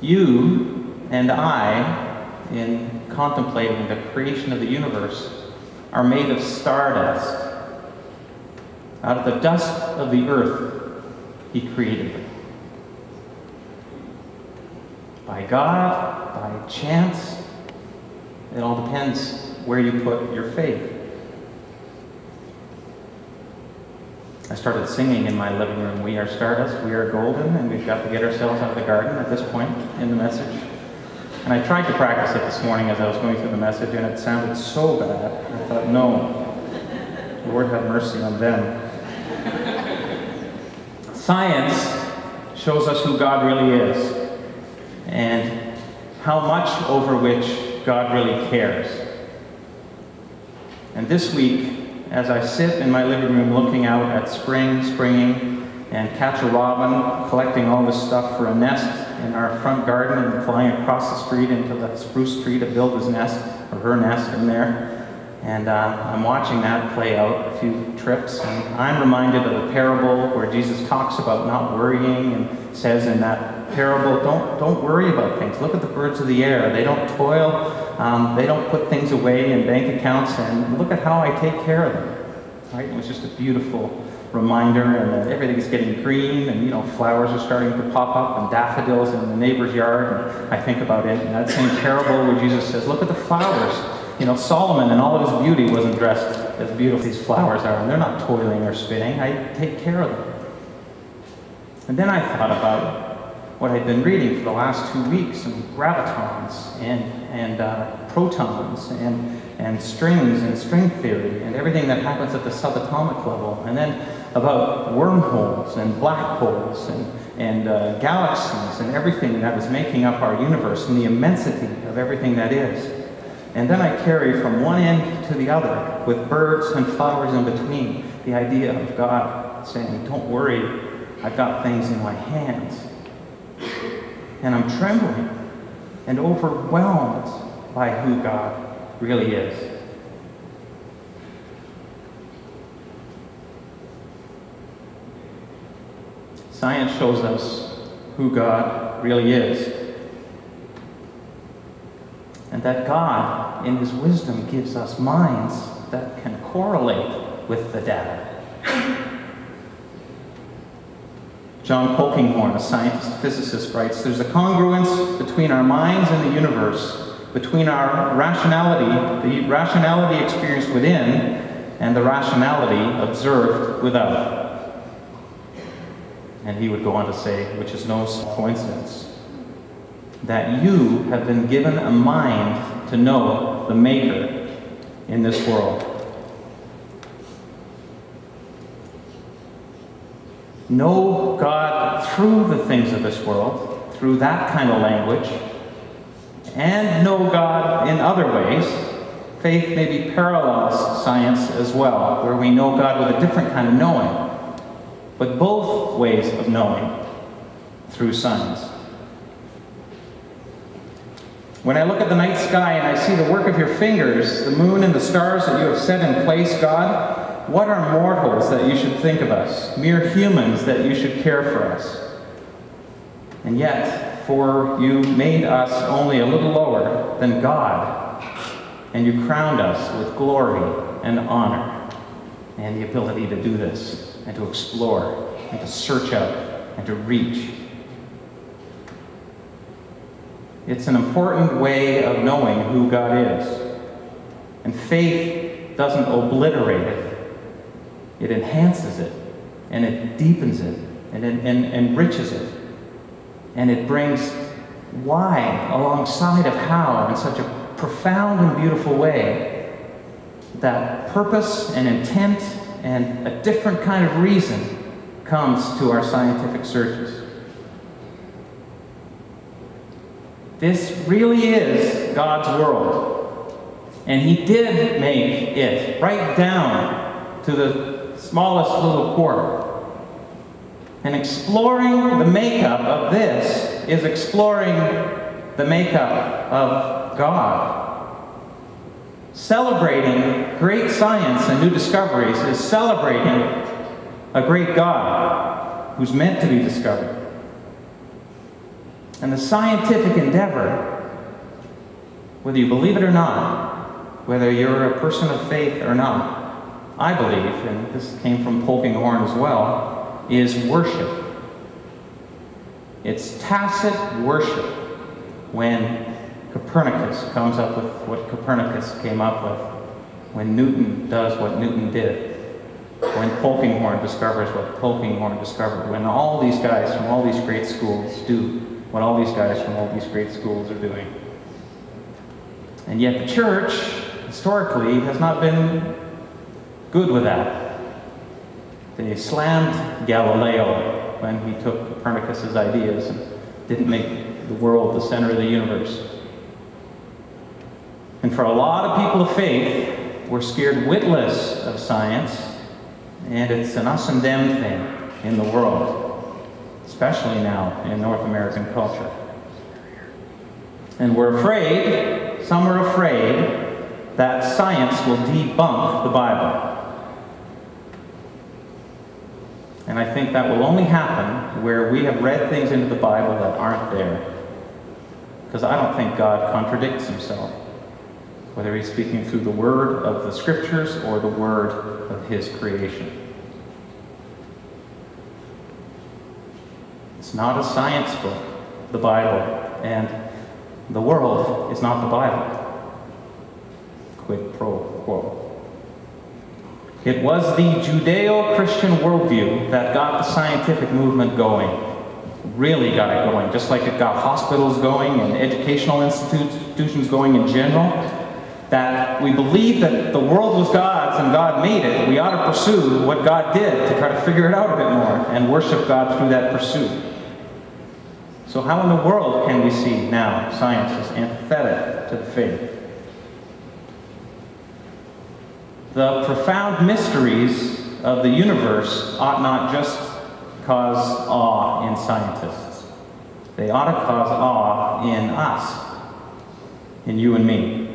You and I, in contemplating the creation of the universe, are made of stardust. Out of the dust of the earth, He created them. By God, by chance, it all depends where you put your faith. I started singing in my living room, "We are stardust, we are golden," and we've got to get ourselves out of the garden at this point in the message. And I tried to practice it this morning as I was going through the message, and it sounded so bad. I thought, no, Lord have mercy on them. Science shows us who God really is and how much over which God really cares. And this week, as I sit in my living room looking out at springing, and catch a robin collecting all this stuff for a nest in our front garden and flying across the street into the spruce tree to build his nest, or her nest in there. And I'm watching that play out a few trips, and I'm reminded of the parable where Jesus talks about not worrying and says in that parable, don't worry about things. Look at the birds of the air. They don't toil. They don't put things away in bank accounts, and look at how I take care of them. Right? It was just a beautiful reminder, and that everything's getting green, and flowers are starting to pop up, and daffodils in the neighbor's yard. And I think about it in that same parable where Jesus says, look at the flowers. Solomon in all of his beauty wasn't dressed as beautiful as these flowers are, and they're not toiling or spinning. I take care of them. And then I thought about what I'd been reading for the last 2 weeks, and gravitons and protons and strings and string theory and everything that happens at the subatomic level, and then about wormholes and black holes and galaxies and everything that is making up our universe and the immensity of everything that is. And then I carry from one end to the other, with birds and flowers in between, the idea of God saying, don't worry, I've got things in my hands. And I'm trembling and overwhelmed by who God really is. Science shows us who God really is. And that God, in His wisdom, gives us minds that can correlate with the data. John Polkinghorne, a scientist-physicist, writes, there's a congruence between our minds and the universe, between our rationality, the rationality experienced within, and the rationality observed without. And he would go on to say, which is no coincidence, that you have been given a mind to know the Maker in this world. Know God through the things of this world, through that kind of language, and know God in other ways. Faith maybe parallels science as well, where we know God with a different kind of knowing, but both ways of knowing through science. When I look at the night sky and I see the work of your fingers, the moon and the stars that you have set in place, God, what are mortals that you should think of us? Mere humans that you should care for us. And yet, for you made us only a little lower than God, and you crowned us with glory and honor, and the ability to do this, and to explore, and to search out, and to reach. It's an important way of knowing who God is. And faith doesn't obliterate it. It enhances it, and it deepens it, and it enriches it. And it brings why alongside of how in such a profound and beautiful way that purpose and intent and a different kind of reason comes to our scientific searches. This really is God's world. And He did make it right down to the smallest little quarter. And exploring the makeup of this is exploring the makeup of God. Celebrating great science and new discoveries is celebrating a great God who's meant to be discovered. And the scientific endeavor, whether you believe it or not, whether you're a person of faith or not, I believe, and this came from Polkinghorne as well, is worship. It's tacit worship when Copernicus comes up with what Copernicus came up with, when Newton does what Newton did, when Polkinghorne discovers what Polkinghorne discovered, when all these guys from all these great schools do what all these guys from all these great schools are doing. And yet the church, historically, has not been good with that. They slammed Galileo when he took Copernicus's ideas and didn't make the world the center of the universe. And for a lot of people of faith, we're scared witless of science, and it's an us and them thing in the world, especially now in North American culture. And we're afraid, some are afraid, that science will debunk the Bible. And I think that will only happen where we have read things into the Bible that aren't there. Because I don't think God contradicts himself, whether he's speaking through the word of the scriptures or the word of his creation. It's not a science book, the Bible, and the world is not the Bible. Quid pro quo. It was the Judeo-Christian worldview that got the scientific movement going, really got it going, just like it got hospitals going and educational institutions going in general, that we believe that the world was God's and God made it. We ought to pursue what God did to try to figure it out a bit more and worship God through that pursuit. So how in the world can we see now science is antithetic to the faith? The profound mysteries of the universe ought not just cause awe in scientists. They ought to cause awe in us, in you and me.